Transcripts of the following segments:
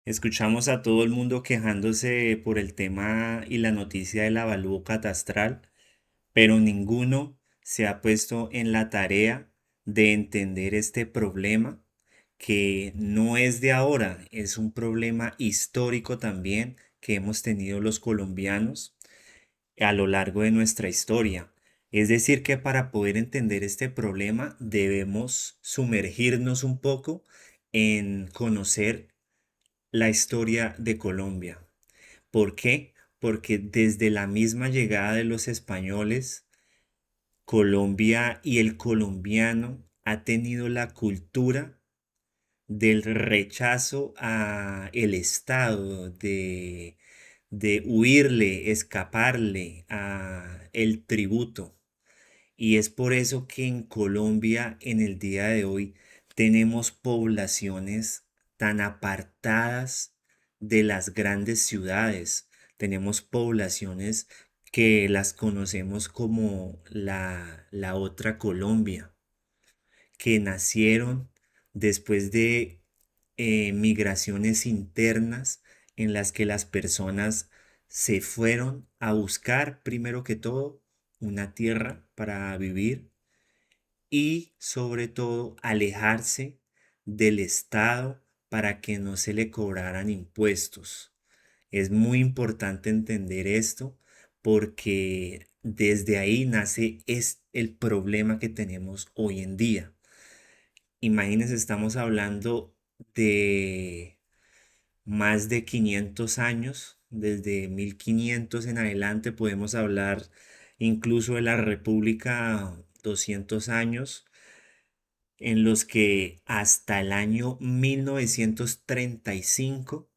Escuchamos a todo el mundo quejándose por el tema y la noticia del avalúo catastral, pero ninguno se ha puesto en la tarea de entender este problema que no es de ahora, es un problema histórico también que hemos tenido los colombianos a lo largo de nuestra historia. Es decir, que para poder entender este problema debemos sumergirnos un poco en conocer la historia de Colombia. ¿Por qué? Porque desde la misma llegada de los españoles, Colombia y el colombiano ha tenido la cultura del rechazo a el Estado, de huirle, escaparle a el tributo. Y es por eso que en Colombia en el día de hoy tenemos poblaciones tan apartadas de las grandes ciudades. Tenemos poblaciones que las conocemos como la otra Colombia, que nacieron después de migraciones internas en las que las personas se fueron a buscar, primero que todo, una tierra para vivir y sobre todo alejarse del Estado para que no se le cobraran impuestos. Es muy importante entender esto porque desde ahí nace el problema que tenemos hoy en día. Imagínense, estamos hablando de más de 500 años, desde 1500 en adelante podemos hablar incluso de la República 200 años, en los que hasta el año 1935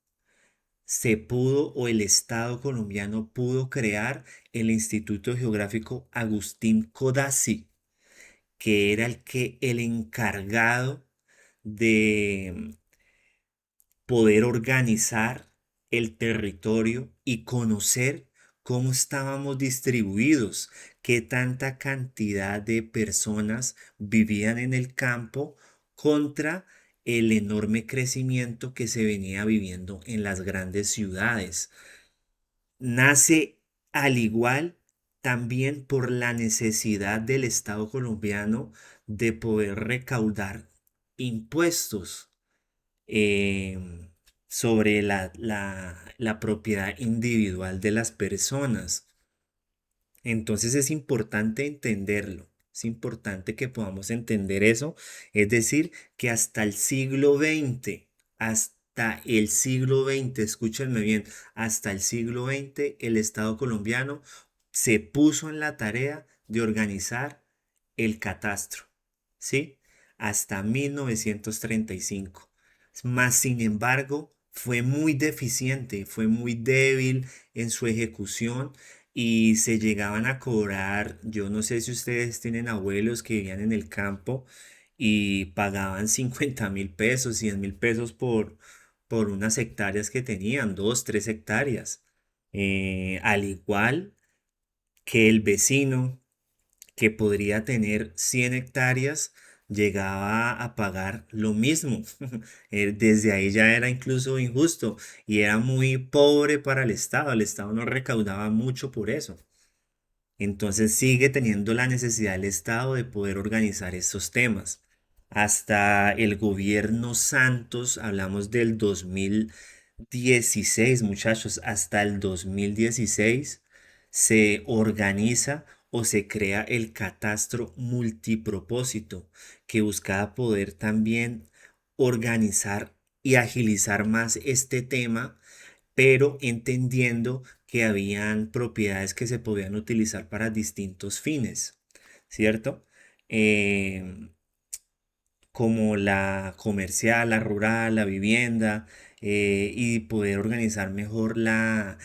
se pudo o el Estado colombiano pudo crear el Instituto Geográfico Agustín Codazzi, que era el encargado de poder organizar el territorio y conocer cómo estábamos distribuidos, qué tanta cantidad de personas vivían en el campo contra el enorme crecimiento que se venía viviendo en las grandes ciudades. Nace al igual también por la necesidad del Estado colombiano de poder recaudar impuestos em, sobre la propiedad individual de las personas. Entonces es importante entenderlo. Es importante que podamos entender eso. Es decir, que hasta el siglo XX, escúchenme bien, hasta el siglo XX el Estado colombiano se puso en la tarea de organizar el catastro, ¿sí? Hasta 1935. Más sin embargo, fue muy deficiente, fue muy débil en su ejecución y se llegaban a cobrar. Yo no sé si ustedes tienen abuelos que vivían en el campo y pagaban 50.000 pesos, 100.000 pesos por unas hectáreas que tenían, 2, 3 hectáreas. Al igual que el vecino que podría tener 100 hectáreas, llegaba a pagar lo mismo. Desde ahí ya era incluso injusto y era muy pobre para el Estado. El Estado no recaudaba mucho por eso. Entonces sigue teniendo la necesidad el Estado de poder organizar estos temas. Hasta el gobierno Santos, hablamos del 2016, muchachos, hasta el 2016 se organiza o se crea el catastro multipropósito que buscaba poder también organizar y agilizar más este tema, pero entendiendo que habían propiedades que se podían utilizar para distintos fines, ¿cierto? Em, Como la comercial, la rural, la vivienda, y poder organizar mejor la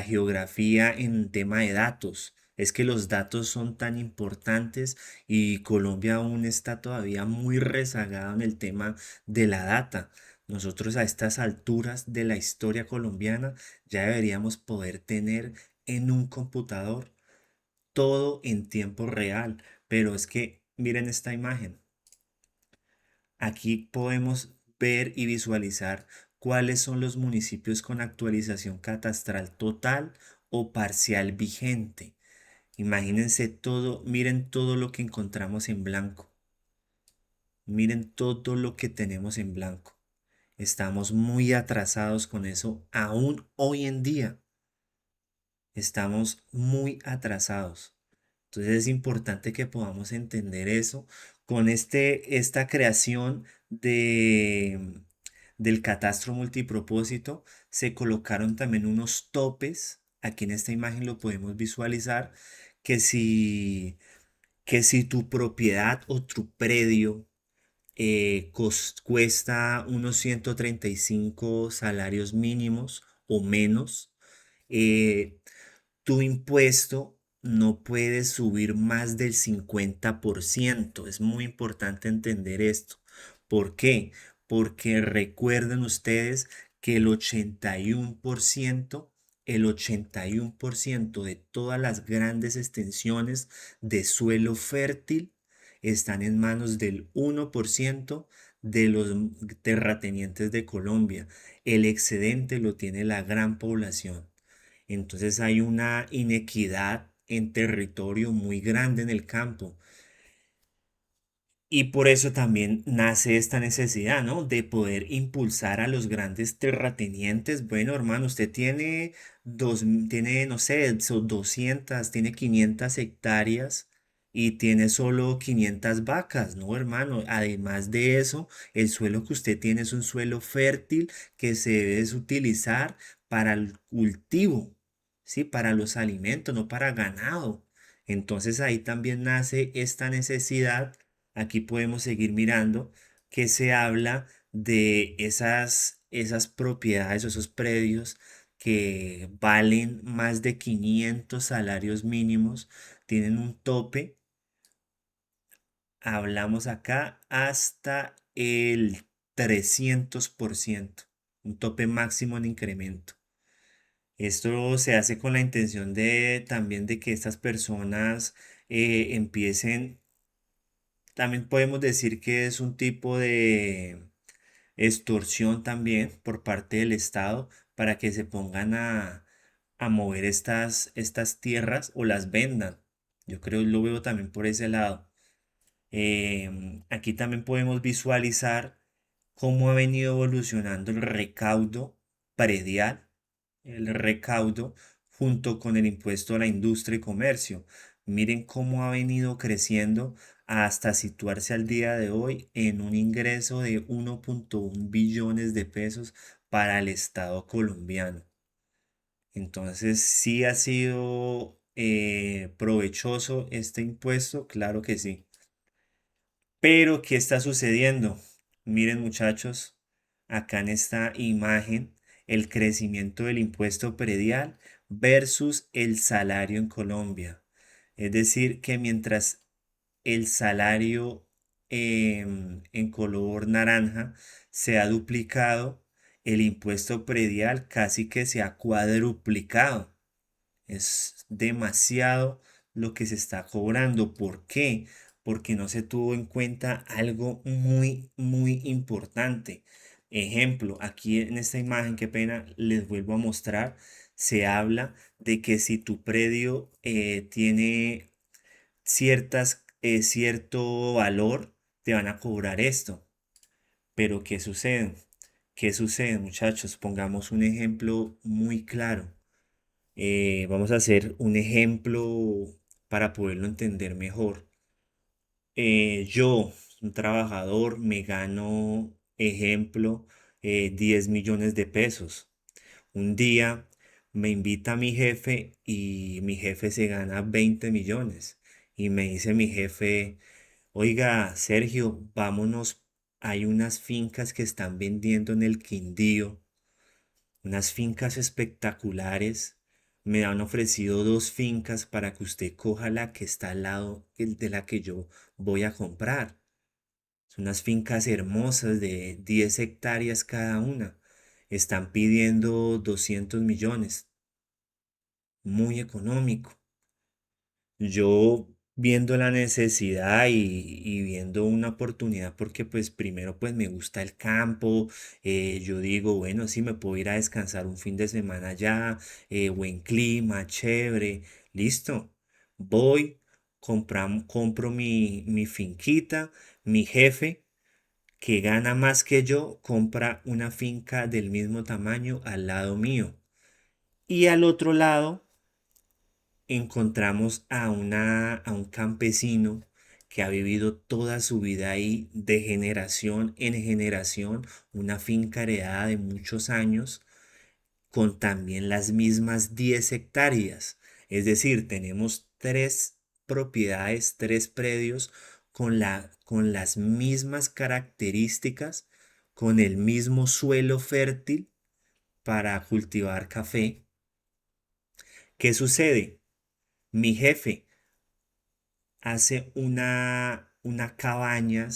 geografía en tema de datos. Es que los datos son tan importantes y Colombia aún está todavía muy rezagado en el tema de la data. Nosotros a estas alturas de la historia colombiana ya deberíamos poder tener en un computador todo en tiempo real, pero es que miren esta imagen. Aquí podemos ver y visualizar cuáles son los municipios con actualización catastral total o parcial vigente. Imagínense todo, miren todo lo que encontramos en blanco. Miren todo lo que tenemos en blanco. Estamos muy atrasados con eso, aún hoy en día. Estamos muy atrasados. Entonces es importante que podamos entender eso con esta creación del catastro multipropósito. Se colocaron también unos topes. Aquí en esta imagen lo podemos visualizar que si tu propiedad o tu predio cuesta unos 135 salarios mínimos o menos, eh, tu impuesto no puede subir más del 50%. Es muy importante entender esto. ¿Por qué? Porque recuerden ustedes que el 81% de todas las grandes extensiones de suelo fértil están en manos del 1% de los terratenientes de Colombia. El excedente lo tiene la gran población. Entonces hay una inequidad en territorio muy grande en el campo. Y por eso también nace esta necesidad, ¿no? De poder impulsar a los grandes terratenientes. Bueno, hermano, usted tiene, no sé, 200, tiene 500 hectáreas y tiene solo 500 vacas, ¿no, hermano? Además de eso, el suelo que usted tiene es un suelo fértil que se debe utilizar para el cultivo, ¿sí? Para los alimentos, no para ganado. Entonces ahí también nace esta necesidad. Aquí podemos seguir mirando que se habla de esas propiedades o esos predios que valen más de 500 salarios mínimos, tienen un tope. Hablamos acá hasta el 300%, un tope máximo en incremento. Esto se hace con la intención de también de que estas personas empiecen. También podemos decir que es un tipo de extorsión también por parte del Estado para que se pongan a mover estas tierras o las vendan. Yo creo, lo veo también por ese lado. Aquí también podemos visualizar cómo ha venido evolucionando el recaudo predial, el recaudo junto con el impuesto a la industria y comercio. Miren cómo ha venido creciendo hasta situarse al día de hoy en un ingreso de 1,1 billones de pesos para el Estado colombiano. Entonces, ¿sí ha sido provechoso este impuesto? Claro que sí. Pero, ¿qué está sucediendo? Miren, muchachos, acá en esta imagen, el crecimiento del impuesto predial versus el salario en Colombia. Es decir, que mientras el salario en color naranja se ha duplicado, el impuesto predial casi que se ha cuadruplicado. Es demasiado lo que se está cobrando. ¿Por qué? Porque no se tuvo en cuenta algo muy, muy importante. Ejemplo, aquí en esta imagen, qué pena, les vuelvo a mostrar, se habla de que si tu predio tiene cierto valor, te van a cobrar esto. Pero ¿qué sucede? ¿Qué sucede, muchachos? Pongamos un ejemplo muy claro. Vamos a hacer un ejemplo para poderlo entender mejor. Yo, un trabajador, me gano, ejemplo, 10 millones de pesos. Un día me invita mi jefe y mi jefe se gana 20 millones. Y me dice mi jefe, oiga, Sergio, vámonos. Hay unas fincas que están vendiendo en el Quindío, unas fincas espectaculares. Me han ofrecido dos fincas para que usted coja la que está al lado de la que yo voy a comprar. Son unas fincas hermosas de 10 hectáreas cada una. Están pidiendo 200 millones. Muy económico. Yo viendo la necesidad y viendo una oportunidad porque pues primero pues me gusta el campo, yo digo, bueno, sí me puedo ir a descansar un fin de semana allá, buen clima, chévere, listo, voy, compro mi finquita, mi jefe que gana más que yo compra una finca del mismo tamaño al lado mío y al otro lado encontramos a un campesino que ha vivido toda su vida ahí de generación en generación, una finca heredada de muchos años, con también las mismas 10 hectáreas. Es decir, tenemos tres propiedades, tres predios con las mismas características, con el mismo suelo fértil para cultivar café. ¿Qué sucede? Mi jefe hace una cabaña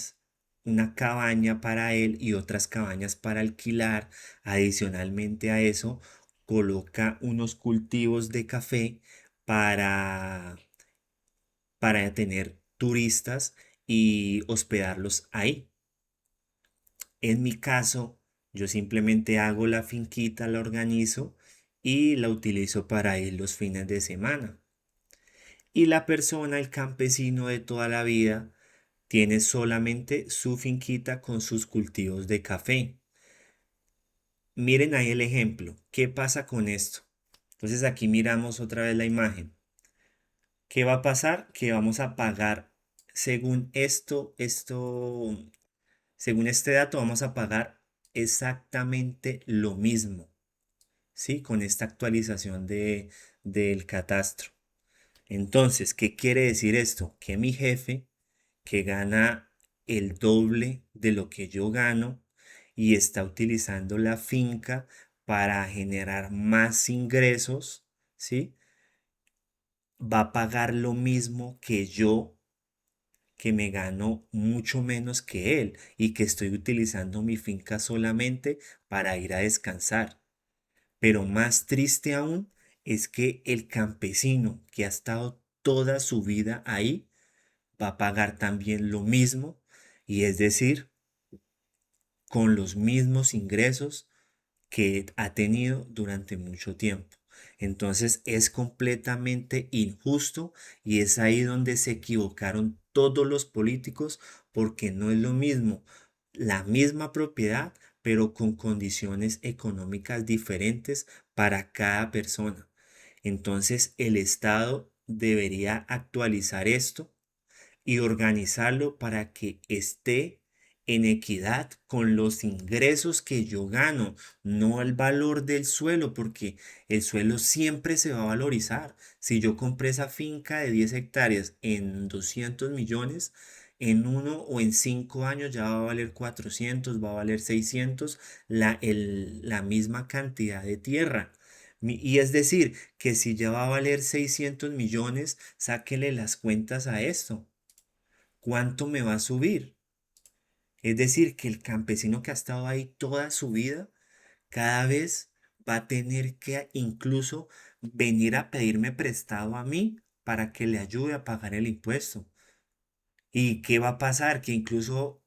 para él y otras cabañas para alquilar. Adicionalmente a eso, coloca unos cultivos de café para, para tener turistas y hospedarlos ahí. En mi caso, yo simplemente hago la finquita, la organizo y la utilizo para ir los fines de semana. Y la persona, el campesino de toda la vida, tiene solamente su finquita con sus cultivos de café. Miren ahí el ejemplo. ¿Qué pasa con esto? Entonces aquí miramos otra vez la imagen. ¿Qué va a pasar? Que vamos a pagar, según según este dato, vamos a pagar exactamente lo mismo, ¿sí? Con esta actualización del catastro. Entonces, ¿qué quiere decir esto? Que mi jefe que gana el doble de lo que yo gano y está utilizando la finca para generar más ingresos, ¿sí? Va a pagar lo mismo que yo, que me gano mucho menos que él y que estoy utilizando mi finca solamente para ir a descansar. Pero más triste aún es que el campesino que ha estado toda su vida ahí va a pagar también lo mismo y es decir, con los mismos ingresos que ha tenido durante mucho tiempo. Entonces es completamente injusto y es ahí donde se equivocaron todos los políticos porque no es lo mismo la misma propiedad, pero con condiciones económicas diferentes para cada persona. Entonces el Estado debería actualizar esto y organizarlo para que esté en equidad con los ingresos que yo gano, no el valor del suelo, porque el suelo siempre se va a valorizar. Si yo compré esa finca de 10 hectáreas en 200 millones, en uno o en 5 años ya va a valer 400, va a valer 600, la misma cantidad de tierra. Y es decir, que si ya va a valer 600 millones, sáquele las cuentas a esto. ¿Cuánto me va a subir? Es decir, que el campesino que ha estado ahí toda su vida, cada vez va a tener que incluso venir a pedirme prestado a mí para que le ayude a pagar el impuesto. ¿Y qué va a pasar? Que incluso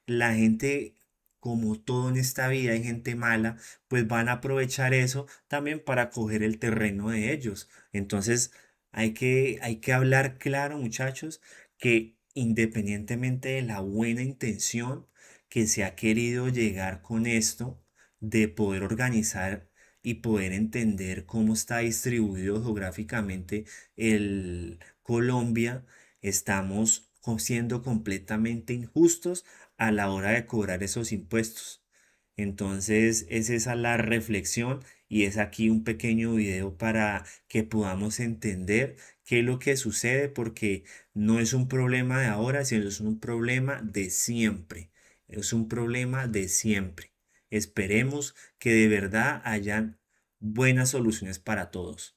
la gente, como todo en esta vida, hay gente mala, pues van a aprovechar eso también para coger el terreno de ellos. Entonces, hay que hablar claro, muchachos, que independientemente de la buena intención que se ha querido llegar con esto, de poder organizar y poder entender cómo está distribuido geográficamente el Colombia, estamos siendo completamente injustos a la hora de cobrar esos impuestos. Entonces, es esa la reflexión y es aquí un pequeño video para que podamos entender qué es lo que sucede porque no es un problema de ahora, sino es un problema de siempre. Es un problema de siempre. Esperemos que de verdad hayan buenas soluciones para todos.